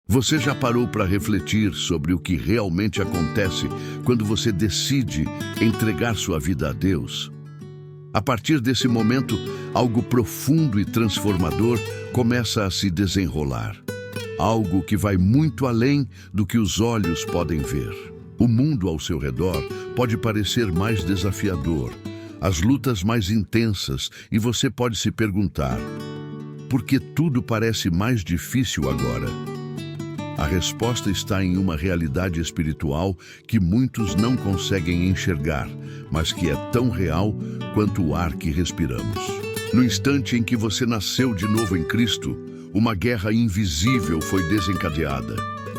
Você já parou para refletir sobre o que realmente acontece quando você decide entregar sua vida a Deus? A partir desse momento, algo profundo e transformador começa a se desenrolar. Algo que vai muito além do que os olhos podem ver. O mundo ao seu redor pode parecer mais desafiador, as lutas mais intensas, e você pode se perguntar: por que tudo parece mais difícil agora? A resposta está em uma realidade espiritual que muitos não conseguem enxergar, mas que é tão real quanto o ar que respiramos. No instante em que você nasceu de novo em Cristo, uma guerra invisível foi desencadeada.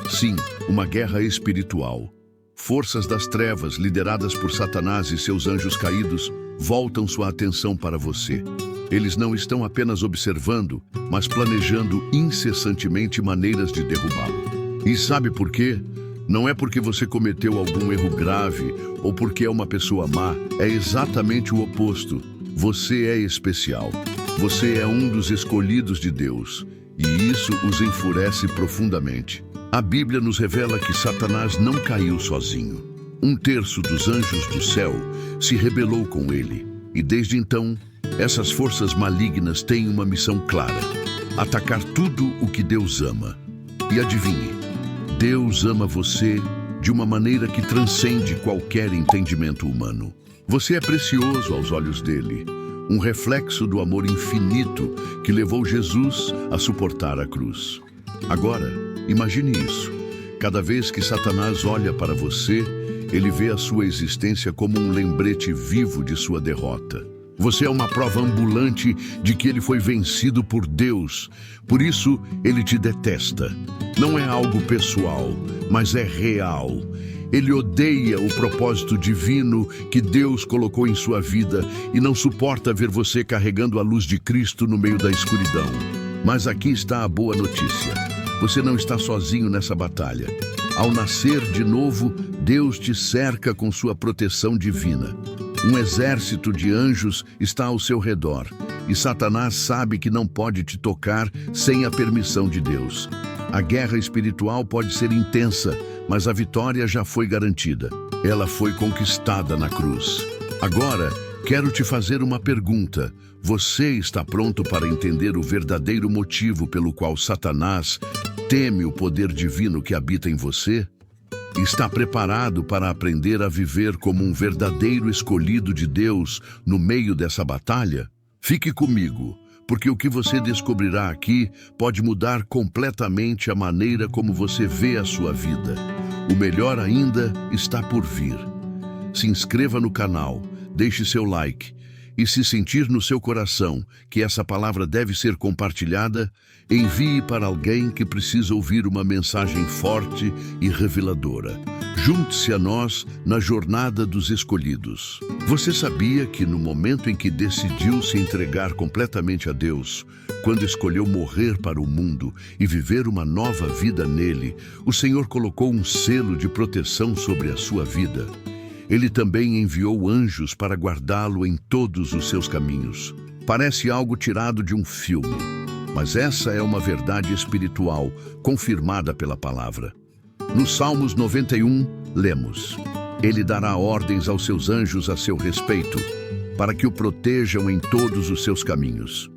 Sim, uma guerra espiritual. Forças das trevas, lideradas por Satanás e seus anjos caídos, voltam sua atenção para você. Eles não estão apenas observando, mas planejando incessantemente maneiras de derrubá-lo. E sabe por quê? Não é porque você cometeu algum erro grave ou porque é uma pessoa má, é exatamente o oposto. Você é especial. Você é um dos escolhidos de Deus, e isso os enfurece profundamente. A Bíblia nos revela que Satanás não caiu sozinho. 1/3 dos anjos do céu se rebelou com ele, e desde então, essas forças malignas têm uma missão clara: atacar tudo o que Deus ama. E adivinhe, Deus ama você de uma maneira que transcende qualquer entendimento humano. Você é precioso aos olhos dele, um reflexo do amor infinito que levou Jesus a suportar a cruz. Agora, imagine isso. Cada vez que Satanás olha para você, ele vê a sua existência como um lembrete vivo de sua derrota. Você é uma prova ambulante de que ele foi vencido por Deus. Por isso, ele te detesta. Não é algo pessoal, mas é real. Ele odeia o propósito divino que Deus colocou em sua vida e não suporta ver você carregando a luz de Cristo no meio da escuridão. Mas aqui está a boa notícia. Você não está sozinho nessa batalha. Ao nascer de novo, Deus te cerca com sua proteção divina. Um exército de anjos está ao seu redor, e Satanás sabe que não pode te tocar sem a permissão de Deus. A guerra espiritual pode ser intensa, mas a vitória já foi garantida. Ela foi conquistada na cruz. Agora, quero te fazer uma pergunta. Você está pronto para entender o verdadeiro motivo pelo qual Satanás teme o poder divino que habita em você? Está preparado para aprender a viver como um verdadeiro escolhido de Deus no meio dessa batalha? Fique comigo, porque o que você descobrirá aqui pode mudar completamente a maneira como você vê a sua vida. O melhor ainda está por vir. Se inscreva no canal, deixe seu like, e se sentir no seu coração que essa palavra deve ser compartilhada, envie para alguém que precisa ouvir uma mensagem forte e reveladora. Junte-se a nós na jornada dos escolhidos. Você sabia que no momento em que decidiu se entregar completamente a Deus, quando escolheu morrer para o mundo e viver uma nova vida nele, o Senhor colocou um selo de proteção sobre a sua vida? Ele também enviou anjos para guardá-lo em todos os seus caminhos. Parece algo tirado de um filme, mas essa é uma verdade espiritual, confirmada pela palavra. No Salmos 91, lemos: Ele dará ordens aos seus anjos a seu respeito, para que o protejam em todos os seus caminhos.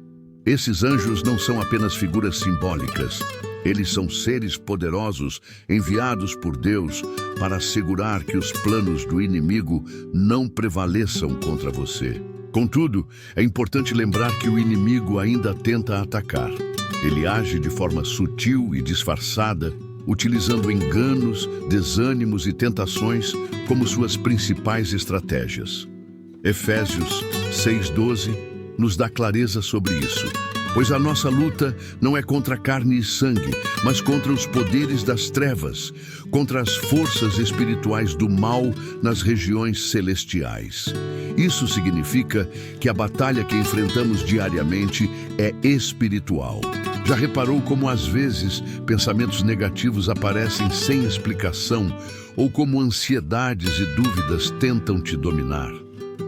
Esses anjos não são apenas figuras simbólicas. Eles são seres poderosos enviados por Deus para assegurar que os planos do inimigo não prevaleçam contra você. Contudo, é importante lembrar que o inimigo ainda tenta atacar. Ele age de forma sutil e disfarçada, utilizando enganos, desânimos e tentações como suas principais estratégias. Efésios 6:12 nos dá clareza sobre isso. Pois a nossa luta não é contra carne e sangue, mas contra os poderes das trevas, contra as forças espirituais do mal nas regiões celestiais. Isso significa que a batalha que enfrentamos diariamente é espiritual. Já reparou como às vezes pensamentos negativos aparecem sem explicação ou como ansiedades e dúvidas tentam te dominar?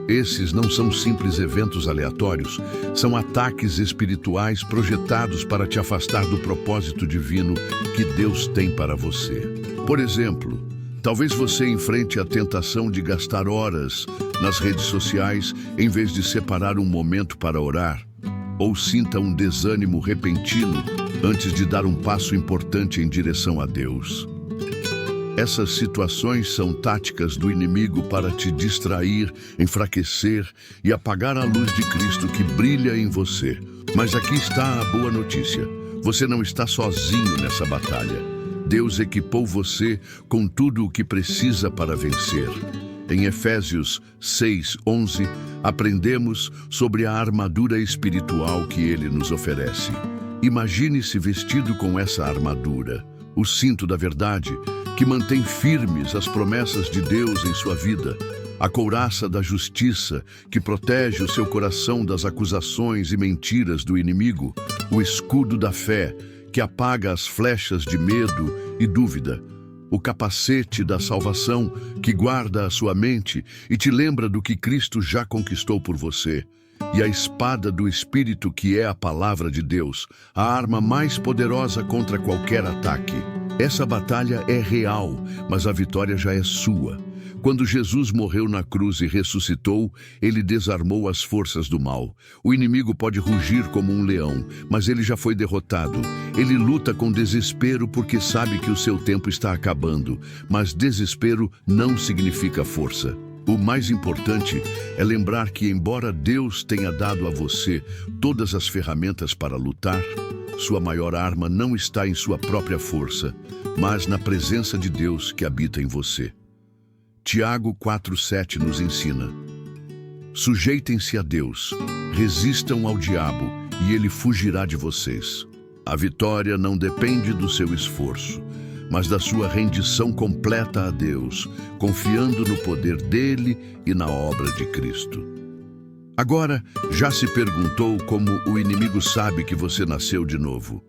Esses não são simples eventos aleatórios, são ataques espirituais projetados para te afastar do propósito divino que Deus tem para você. Por exemplo, talvez você enfrente a tentação de gastar horas nas redes sociais em vez de separar um momento para orar, ou sinta um desânimo repentino antes de dar um passo importante em direção a Deus. Essas situações são táticas do inimigo para te distrair, enfraquecer e apagar a luz de Cristo que brilha em você. Mas aqui está a boa notícia: você não está sozinho nessa batalha. Deus equipou você com tudo o que precisa para vencer. Em Efésios 6:11, aprendemos sobre a armadura espiritual que Ele nos oferece. Imagine-se vestido com essa armadura, o cinto da verdade, que mantém firmes as promessas de Deus em sua vida, a couraça da justiça, que protege o seu coração das acusações e mentiras do inimigo, o escudo da fé, que apaga as flechas de medo e dúvida, o capacete da salvação, que guarda a sua mente e te lembra do que Cristo já conquistou por você, e a espada do Espírito, que é a palavra de Deus, a arma mais poderosa contra qualquer ataque. Essa batalha é real, mas a vitória já é sua. Quando Jesus morreu na cruz e ressuscitou, ele desarmou as forças do mal. O inimigo pode rugir como um leão, mas ele já foi derrotado. Ele luta com desespero porque sabe que o seu tempo está acabando, mas desespero não significa força. O mais importante é lembrar que, embora Deus tenha dado a você todas as ferramentas para lutar, sua maior arma não está em sua própria força, mas na presença de Deus que habita em você. Tiago 4:7 nos ensina: sujeitem-se a Deus, resistam ao diabo e ele fugirá de vocês. A vitória não depende do seu esforço, mas da sua rendição completa a Deus, confiando no poder dele e na obra de Cristo. Agora, já se perguntou como o inimigo sabe que você nasceu de novo?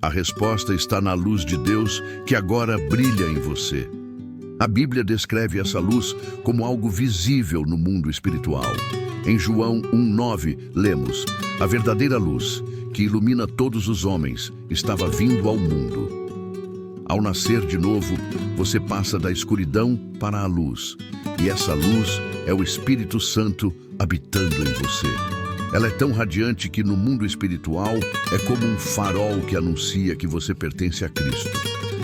A resposta está na luz de Deus que agora brilha em você. A Bíblia descreve essa luz como algo visível no mundo espiritual. Em João 1:9, lemos: a verdadeira luz, que ilumina todos os homens, estava vindo ao mundo. Ao nascer de novo, você passa da escuridão para a luz, e essa luz é o Espírito Santo habitando em você. Ela é tão radiante que no mundo espiritual é como um farol que anuncia que você pertence a Cristo.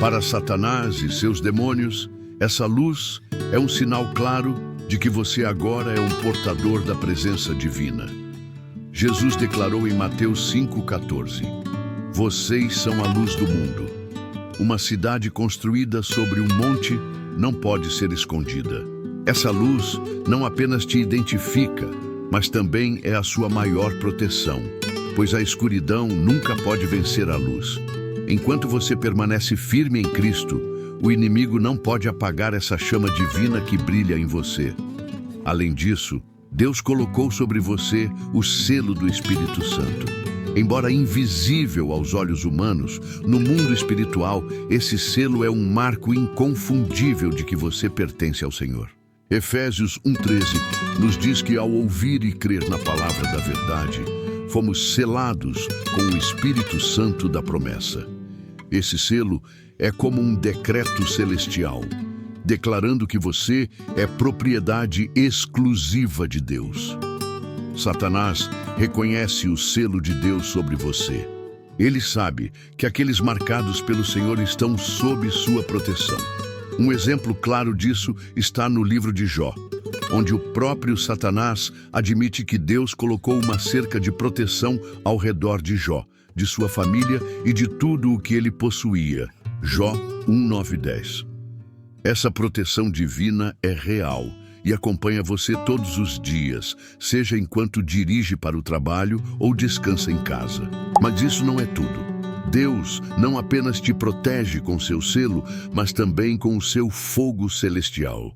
Para Satanás e seus demônios, essa luz é um sinal claro de que você agora é um portador da presença divina. Jesus declarou em Mateus 5:14: vocês são a luz do mundo. Uma cidade construída sobre um monte não pode ser escondida. Essa luz não apenas te identifica, mas também é a sua maior proteção, pois a escuridão nunca pode vencer a luz. Enquanto você permanece firme em Cristo, o inimigo não pode apagar essa chama divina que brilha em você. Além disso, Deus colocou sobre você o selo do Espírito Santo. Embora invisível aos olhos humanos, no mundo espiritual, esse selo é um marco inconfundível de que você pertence ao Senhor. Efésios 1:13 nos diz que ao ouvir e crer na palavra da verdade, fomos selados com o Espírito Santo da promessa. Esse selo é como um decreto celestial, declarando que você é propriedade exclusiva de Deus. Satanás reconhece o selo de Deus sobre você. Ele sabe que aqueles marcados pelo Senhor estão sob sua proteção. Um exemplo claro disso está no livro de Jó, onde o próprio Satanás admite que Deus colocou uma cerca de proteção ao redor de Jó, de sua família e de tudo o que ele possuía. Jó 1:9-10. Essa proteção divina é real e acompanha você todos os dias, seja enquanto dirige para o trabalho ou descansa em casa. Mas isso não é tudo. Deus não apenas te protege com seu selo, mas também com o seu fogo celestial.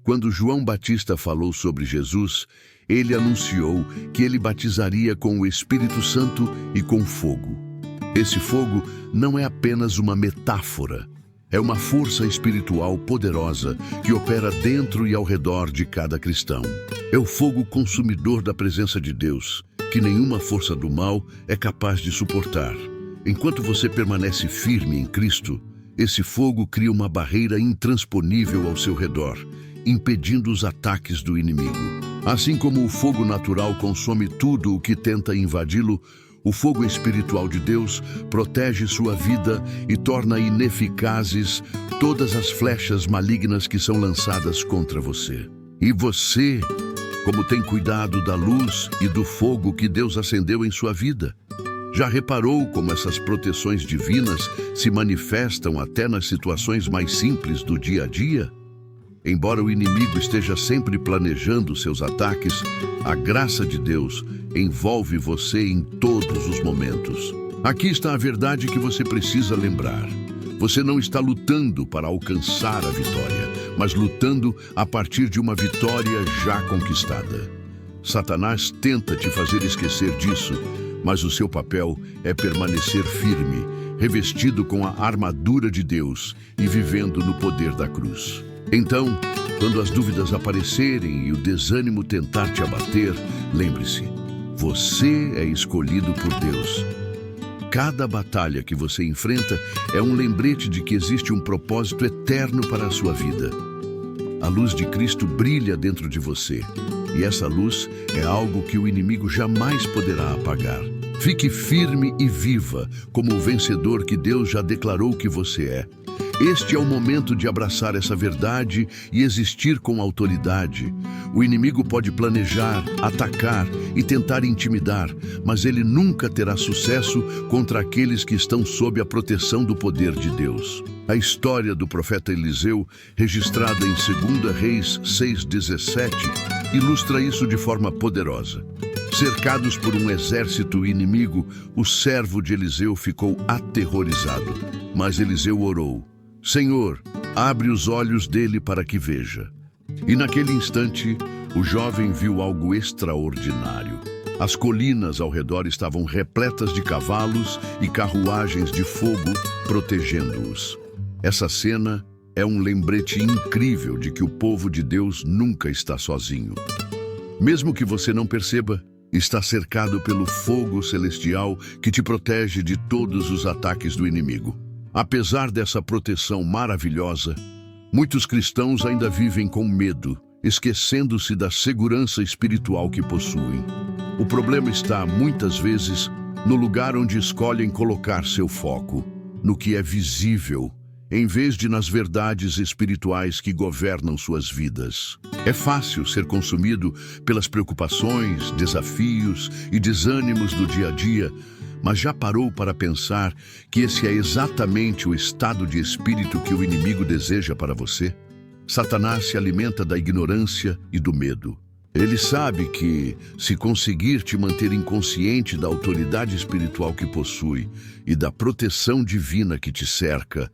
Quando João Batista falou sobre Jesus, ele anunciou que ele batizaria com o Espírito Santo e com fogo. Esse fogo não é apenas uma metáfora, é uma força espiritual poderosa que opera dentro e ao redor de cada cristão. É o fogo consumidor da presença de Deus, que nenhuma força do mal é capaz de suportar. Enquanto você permanece firme em Cristo, esse fogo cria uma barreira intransponível ao seu redor, impedindo os ataques do inimigo. Assim como o fogo natural consome tudo o que tenta invadi-lo, o fogo espiritual de Deus protege sua vida e torna ineficazes todas as flechas malignas que são lançadas contra você. E você, como tem cuidado da luz e do fogo que Deus acendeu em sua vida? Já reparou como essas proteções divinas se manifestam até nas situações mais simples do dia a dia? Embora o inimigo esteja sempre planejando seus ataques, a graça de Deus envolve você em todos os momentos. Aqui está a verdade que você precisa lembrar. Você não está lutando para alcançar a vitória, mas lutando a partir de uma vitória já conquistada. Satanás tenta te fazer esquecer disso, mas o seu papel é permanecer firme, revestido com a armadura de Deus e vivendo no poder da cruz. Então, quando as dúvidas aparecerem e o desânimo tentar te abater, lembre-se, você é escolhido por Deus. Cada batalha que você enfrenta é um lembrete de que existe um propósito eterno para a sua vida. A luz de Cristo brilha dentro de você, e essa luz é algo que o inimigo jamais poderá apagar. Fique firme e viva como o vencedor que Deus já declarou que você é. Este é o momento de abraçar essa verdade e existir com autoridade. O inimigo pode planejar, atacar e tentar intimidar, mas ele nunca terá sucesso contra aqueles que estão sob a proteção do poder de Deus. A história do profeta Eliseu, registrada em 2 Reis 6:17, ilustra isso de forma poderosa. Cercados por um exército inimigo, o servo de Eliseu ficou aterrorizado. Mas Eliseu orou: Senhor, abre os olhos dele para que veja. E naquele instante, o jovem viu algo extraordinário. As colinas ao redor estavam repletas de cavalos e carruagens de fogo protegendo-os. Essa cena é um lembrete incrível de que o povo de Deus nunca está sozinho. Mesmo que você não perceba, está cercado pelo fogo celestial que te protege de todos os ataques do inimigo. Apesar dessa proteção maravilhosa, muitos cristãos ainda vivem com medo, esquecendo-se da segurança espiritual que possuem. O problema está, muitas vezes, no lugar onde escolhem colocar seu foco, no que é visível, em vez de nas verdades espirituais que governam suas vidas. É fácil ser consumido pelas preocupações, desafios e desânimos do dia a dia, mas já parou para pensar que esse é exatamente o estado de espírito que o inimigo deseja para você? Satanás se alimenta da ignorância e do medo. Ele sabe que, se conseguir te manter inconsciente da autoridade espiritual que possui e da proteção divina que te cerca,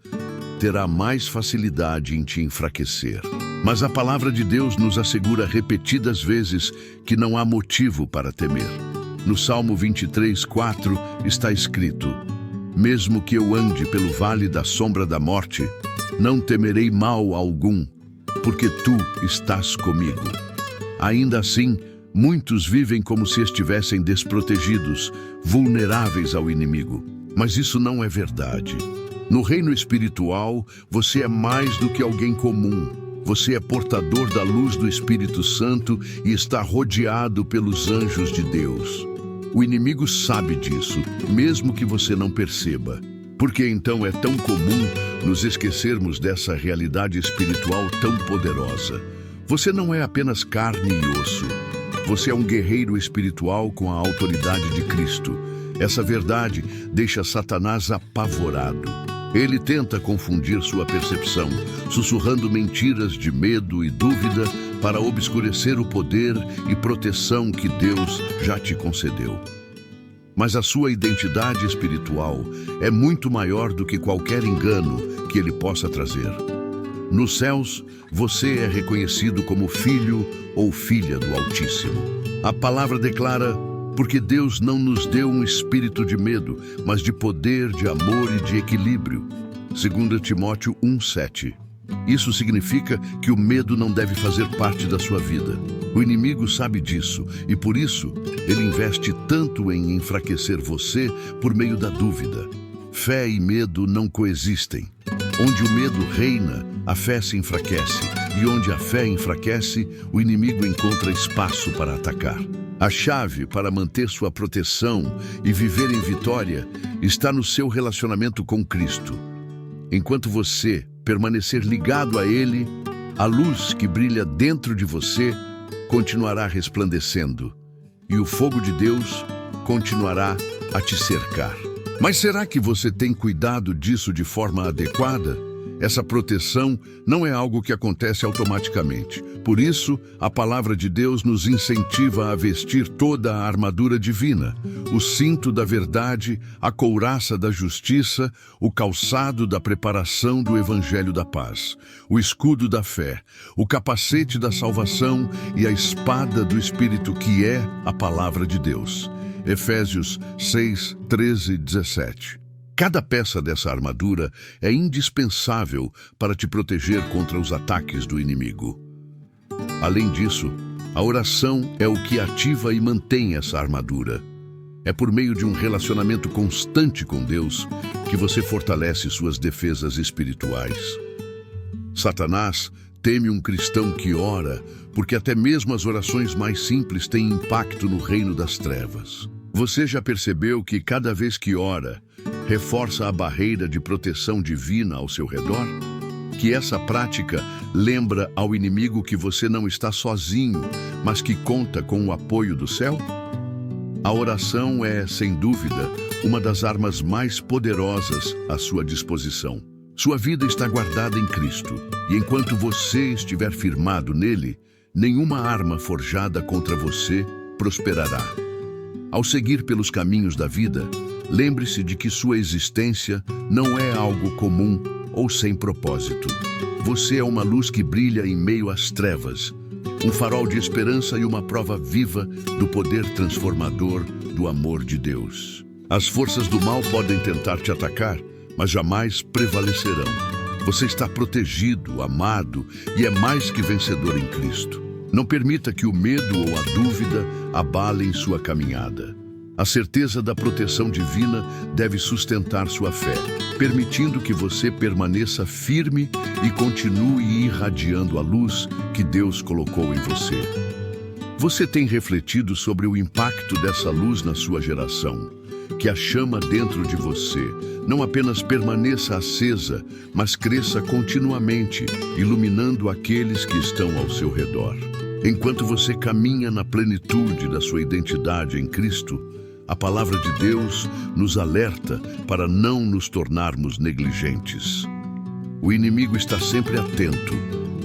terá mais facilidade em te enfraquecer. Mas a palavra de Deus nos assegura repetidas vezes que não há motivo para temer. No Salmo 23:4 está escrito: Mesmo que eu ande pelo vale da sombra da morte, não temerei mal algum, porque tu estás comigo. Ainda assim, muitos vivem como se estivessem desprotegidos, vulneráveis ao inimigo. Mas isso não é verdade. No reino espiritual, você é mais do que alguém comum. Você é portador da luz do Espírito Santo e está rodeado pelos anjos de Deus. O inimigo sabe disso, mesmo que você não perceba. Porque então é tão comum nos esquecermos dessa realidade espiritual tão poderosa. Você não é apenas carne e osso. Você é um guerreiro espiritual com a autoridade de Cristo. Essa verdade deixa Satanás apavorado. Ele tenta confundir sua percepção, sussurrando mentiras de medo e dúvida para obscurecer o poder e proteção que Deus já te concedeu. Mas a sua identidade espiritual é muito maior do que qualquer engano que ele possa trazer. Nos céus, você é reconhecido como filho ou filha do Altíssimo. A palavra declara: porque Deus não nos deu um espírito de medo, mas de poder, de amor e de equilíbrio. 2 Timóteo 1:7. Isso significa que o medo não deve fazer parte da sua vida. O inimigo sabe disso e, por isso, ele investe tanto em enfraquecer você por meio da dúvida. Fé e medo não coexistem. Onde o medo reina, a fé se enfraquece. E onde a fé enfraquece, o inimigo encontra espaço para atacar. A chave para manter sua proteção e viver em vitória está no seu relacionamento com Cristo. Enquanto você permanecer ligado a Ele, a luz que brilha dentro de você continuará resplandecendo e o fogo de Deus continuará a te cercar. Mas será que você tem cuidado disso de forma adequada? Essa proteção não é algo que acontece automaticamente. Por isso, a palavra de Deus nos incentiva a vestir toda a armadura divina, o cinto da verdade, a couraça da justiça, o calçado da preparação do evangelho da paz, o escudo da fé, o capacete da salvação e a espada do Espírito, que é a palavra de Deus. Efésios 6, 13 e 17. Cada peça dessa armadura é indispensável para te proteger contra os ataques do inimigo. Além disso, a oração é o que ativa e mantém essa armadura. É por meio de um relacionamento constante com Deus que você fortalece suas defesas espirituais. Satanás teme um cristão que ora, porque até mesmo as orações mais simples têm impacto no reino das trevas. Você já percebeu que cada vez que ora, reforça a barreira de proteção divina ao seu redor? Que essa prática lembra ao inimigo que você não está sozinho, mas que conta com o apoio do céu? A oração é, sem dúvida, uma das armas mais poderosas à sua disposição. Sua vida está guardada em Cristo, e enquanto você estiver firmado nele, nenhuma arma forjada contra você prosperará. Ao seguir pelos caminhos da vida, lembre-se de que sua existência não é algo comum ou sem propósito. Você é uma luz que brilha em meio às trevas, um farol de esperança e uma prova viva do poder transformador do amor de Deus. As forças do mal podem tentar te atacar, mas jamais prevalecerão. Você está protegido, amado e é mais que vencedor em Cristo. Não permita que o medo ou a dúvida abalem sua caminhada. A certeza da proteção divina deve sustentar sua fé, permitindo que você permaneça firme e continue irradiando a luz que Deus colocou em você. Você tem refletido sobre o impacto dessa luz na sua geração? Que a chama dentro de você não apenas permaneça acesa, mas cresça continuamente, iluminando aqueles que estão ao seu redor. Enquanto você caminha na plenitude da sua identidade em Cristo, a palavra de Deus nos alerta para não nos tornarmos negligentes. O inimigo está sempre atento,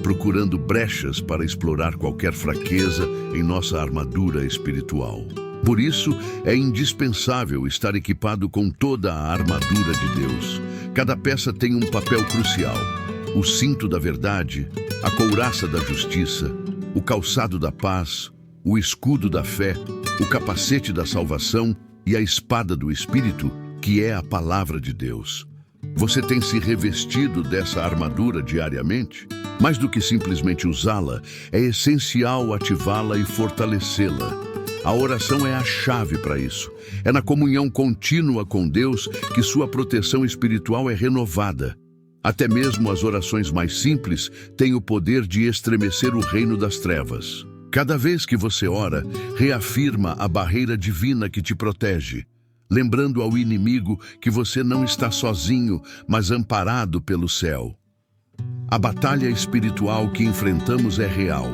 procurando brechas para explorar qualquer fraqueza em nossa armadura espiritual. Por isso, é indispensável estar equipado com toda a armadura de Deus. Cada peça tem um papel crucial: o cinto da verdade, a couraça da justiça, o calçado da paz, o escudo da fé, o capacete da salvação e a espada do Espírito, que é a palavra de Deus. Você tem se revestido dessa armadura diariamente? Mais do que simplesmente usá-la, é essencial ativá-la e fortalecê-la. A oração é a chave para isso. É na comunhão contínua com Deus que sua proteção espiritual é renovada. Até mesmo as orações mais simples têm o poder de estremecer o reino das trevas. Cada vez que você ora, reafirma a barreira divina que te protege, lembrando ao inimigo que você não está sozinho, mas amparado pelo céu. A batalha espiritual que enfrentamos é real,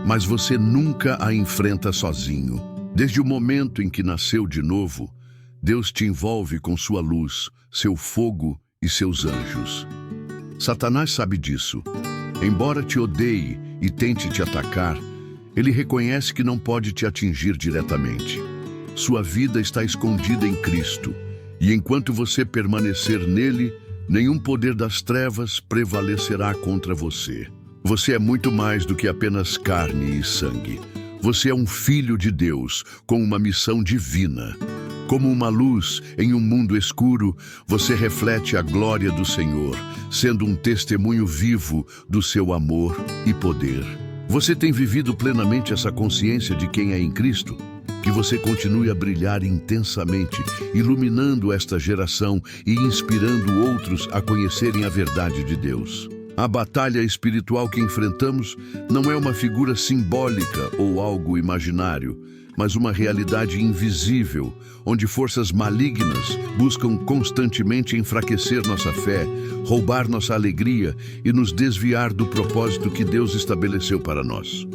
mas você nunca a enfrenta sozinho. Desde o momento em que nasceu de novo, Deus te envolve com sua luz, seu fogo e seus anjos. Satanás sabe disso. Embora te odeie e tente te atacar, ele reconhece que não pode te atingir diretamente. Sua vida está escondida em Cristo, e enquanto você permanecer nele, nenhum poder das trevas prevalecerá contra você. Você é muito mais do que apenas carne e sangue. Você é um filho de Deus, com uma missão divina. Como uma luz em um mundo escuro, você reflete a glória do Senhor, sendo um testemunho vivo do seu amor e poder. Você tem vivido plenamente essa consciência de quem é em Cristo? Que você continue a brilhar intensamente, iluminando esta geração e inspirando outros a conhecerem a verdade de Deus. A batalha espiritual que enfrentamos não é uma figura simbólica ou algo imaginário, mas uma realidade invisível, onde forças malignas buscam constantemente enfraquecer nossa fé, roubar nossa alegria e nos desviar do propósito que Deus estabeleceu para nós.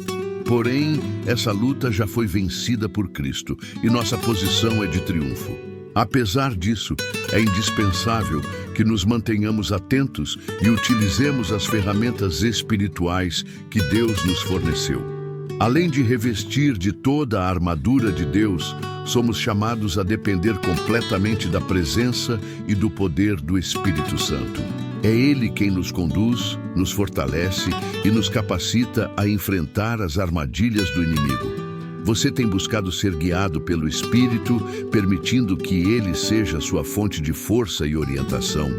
Porém, essa luta já foi vencida por Cristo e nossa posição é de triunfo. Apesar disso, é indispensável que nos mantenhamos atentos e utilizemos as ferramentas espirituais que Deus nos forneceu. Além de revestir de toda a armadura de Deus, somos chamados a depender completamente da presença e do poder do Espírito Santo. É Ele quem nos conduz, nos fortalece e nos capacita a enfrentar as armadilhas do inimigo. Você tem buscado ser guiado pelo Espírito, permitindo que Ele seja sua fonte de força e orientação.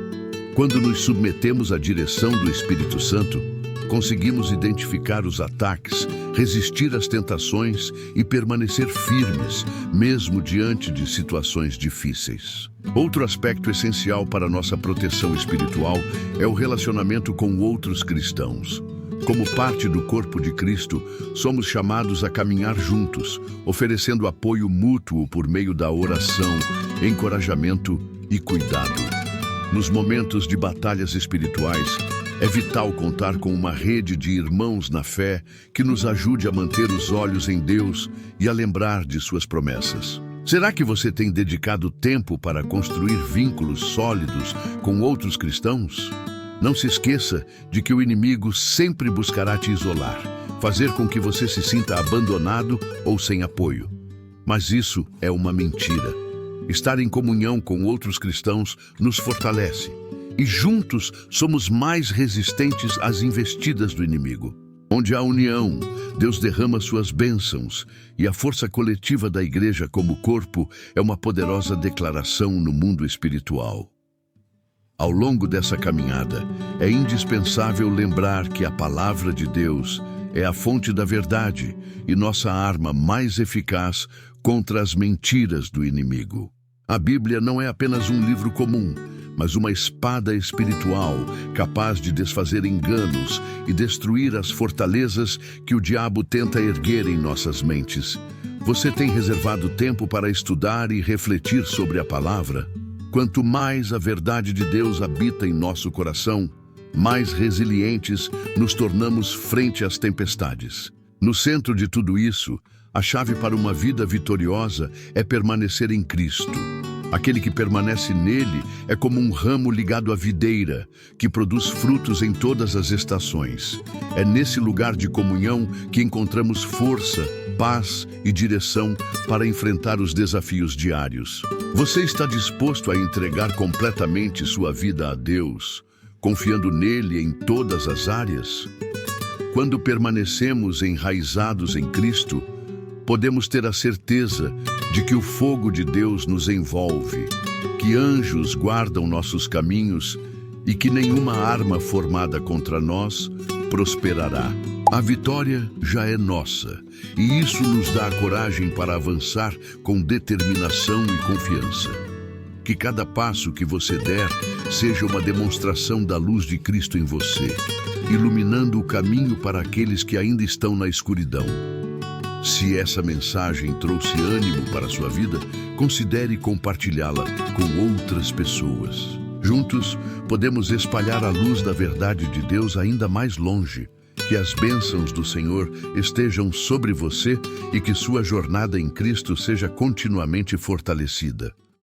Quando nos submetemos à direção do Espírito Santo, conseguimos identificar os ataques, resistir às tentações e permanecer firmes, mesmo diante de situações difíceis. Outro aspecto essencial para nossa proteção espiritual é o relacionamento com outros cristãos. Como parte do corpo de Cristo, somos chamados a caminhar juntos, oferecendo apoio mútuo por meio da oração, encorajamento e cuidado. Nos momentos de batalhas espirituais, é vital contar com uma rede de irmãos na fé que nos ajude a manter os olhos em Deus e a lembrar de suas promessas. Será que você tem dedicado tempo para construir vínculos sólidos com outros cristãos? Não se esqueça de que o inimigo sempre buscará te isolar, fazer com que você se sinta abandonado ou sem apoio. Mas isso é uma mentira. Estar em comunhão com outros cristãos nos fortalece. E juntos somos mais resistentes às investidas do inimigo. Onde há união, Deus derrama suas bênçãos e a força coletiva da igreja como corpo é uma poderosa declaração no mundo espiritual. Ao longo dessa caminhada, é indispensável lembrar que a palavra de Deus é a fonte da verdade e nossa arma mais eficaz contra as mentiras do inimigo. A Bíblia não é apenas um livro comum, mas uma espada espiritual capaz de desfazer enganos e destruir as fortalezas que o diabo tenta erguer em nossas mentes. Você tem reservado tempo para estudar e refletir sobre a palavra? Quanto mais a verdade de Deus habita em nosso coração, mais resilientes nos tornamos frente às tempestades. No centro de tudo isso, a chave para uma vida vitoriosa é permanecer em Cristo. Aquele que permanece nele é como um ramo ligado à videira, que produz frutos em todas as estações. É nesse lugar de comunhão que encontramos força, paz e direção para enfrentar os desafios diários. Você está disposto a entregar completamente sua vida a Deus, confiando nele em todas as áreas? Quando permanecemos enraizados em Cristo, podemos ter a certeza de que o fogo de Deus nos envolve, que anjos guardam nossos caminhos e que nenhuma arma formada contra nós prosperará. A vitória já é nossa, e isso nos dá a coragem para avançar com determinação e confiança. Que cada passo que você der seja uma demonstração da luz de Cristo em você, iluminando o caminho para aqueles que ainda estão na escuridão. Se essa mensagem trouxe ânimo para a sua vida, considere compartilhá-la com outras pessoas. Juntos, podemos espalhar a luz da verdade de Deus ainda mais longe. Que as bênçãos do Senhor estejam sobre você e que sua jornada em Cristo seja continuamente fortalecida.